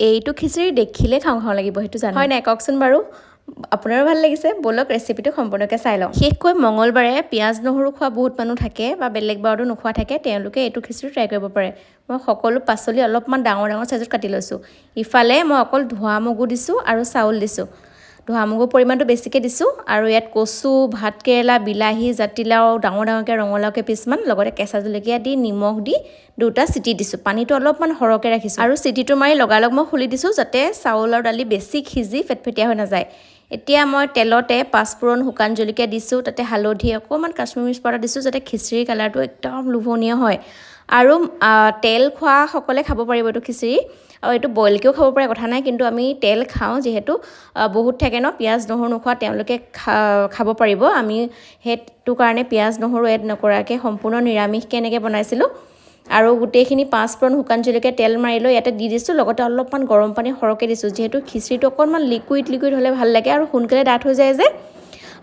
এইটো খিচিৰি দেখিলে খাওঁ খাওঁ লাগিব সেইটো জানো হয় নাই কওকচোন বাৰু আপোনাৰো ভাল লাগিছে বলক ৰেচিপিটো সম্পূৰ্ণকৈ চাই লওঁ বিশেষকৈ মঙলবাৰে পিঁয়াজ নহৰু খোৱা বহুত মানুহ থাকে বা বেলেগ বাৰতো নোখোৱা থাকে তেওঁলোকে এইটো খিচিৰি ট্ৰাই কৰিব পাৰে মই সকলো পাচলি অলপমান ডাঙৰ ডাঙৰ চাইজত কাটি লৈছোঁ ইফালে মই অকল ধোৱা মগু দিছোঁ আৰু চাউল দিছোঁ ধোৱা মগুৰ পৰিমাণটো বেছিকৈ দিছোঁ আৰু ইয়াত কচু ভাতকেৰেলা বিলাহী জাতিলাও ডাঙৰ ডাঙৰকৈ ৰঙালাওকৈ পিছমান লগতে কেঁচা জলকীয়া দি নিমখ দি দুটা চিটি দিছোঁ পানীটো অলপমান সৰহকৈ ৰাখিছোঁ আৰু চিটিটো মাৰি লগালগ মই খুলি দিছোঁ যাতে চাউল আৰু দালি বেছি সিজি ফেটফেটীয়া হৈ নাযায় এতিয়া মই তেলতে পাঁচফোৰণ শুকান জলকীয়া দিছোঁ তাতে হালধি অকণমান কাশ্মীৰী মিৰ্চ পাউডাৰ দিছোঁ যাতে খিচিৰিৰ কালাৰটো একদম লোভনীয় হয় আৰু তেল খোৱাসকলে খাব পাৰিব এইটো খিচিৰি আৰু এইটো বইলকৈও খাব পাৰে কথা নাই কিন্তু আমি তেল খাওঁ যিহেতু বহুত থাকে ন পিঁয়াজ নহৰু নোখোৱা তেওঁলোকে খাব পাৰিব আমি সেইটো কাৰণে পিঁয়াজ নহৰু এড নকৰাকৈ সম্পূৰ্ণ নিৰামিষকৈ এনেকৈ বনাইছিলোঁ আৰু গোটেইখিনি পাঁচফোৰণ শুকান জলকীয়া তেল মাৰি লৈ ইয়াতে দি দিছোঁ লগতে অলপমান গৰম পানী সৰহকৈ দিছোঁ যিহেতু খিচিৰিটো অকণমান লিকুইড হ'লে ভাল লাগে আৰু সোনকালে ডাঠ হৈ যায় যে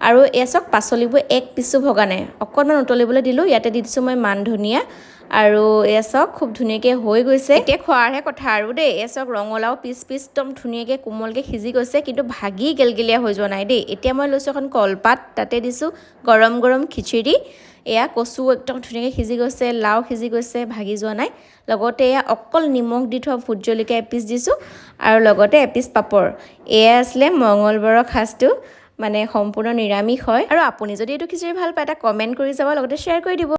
আৰু এয়া চাওক পাচলিবোৰ এক পিছো ভগা নাই অকণমান উতলিবলৈ দিলোঁ ইয়াতে দি দিছোঁ মই মান ধনিয়া আৰু এয়া চাওক খুব ধুনীয়াকৈ হৈ গৈছে এতিয়া খোৱাৰহে কথা আৰু দেই এয়া চাওক ৰঙালাও পিচ একদম ধুনীয়াকৈ কোমলকৈ সিজি গৈছে কিন্তু ভাগি গেলগেলীয়া হৈ যোৱা নাই দেই এতিয়া মই লৈছোঁ এখন কলপাত তাতে দিছোঁ গৰম গৰম খিচিৰি এয়া কচু একদম ধুনীয়াকৈ সিজি গৈছে লাও সিজি গৈছে ভাগি যোৱা নাই লগতে এয়া অকল নিমখ দি থোৱা ভোট জলকীয়া এপিচ দিছোঁ আৰু লগতে এপিচ পাপৰ এয়া আছিলে মঙলবাৰৰ সাজটো মানে সম্পূৰ্ণ নিৰামিষ হয় আৰু আপুনি যদি এইটো খিচিৰি ভাল পায় এটা কমেণ্ট কৰি যাব লগতে শ্বেয়াৰ কৰি দিব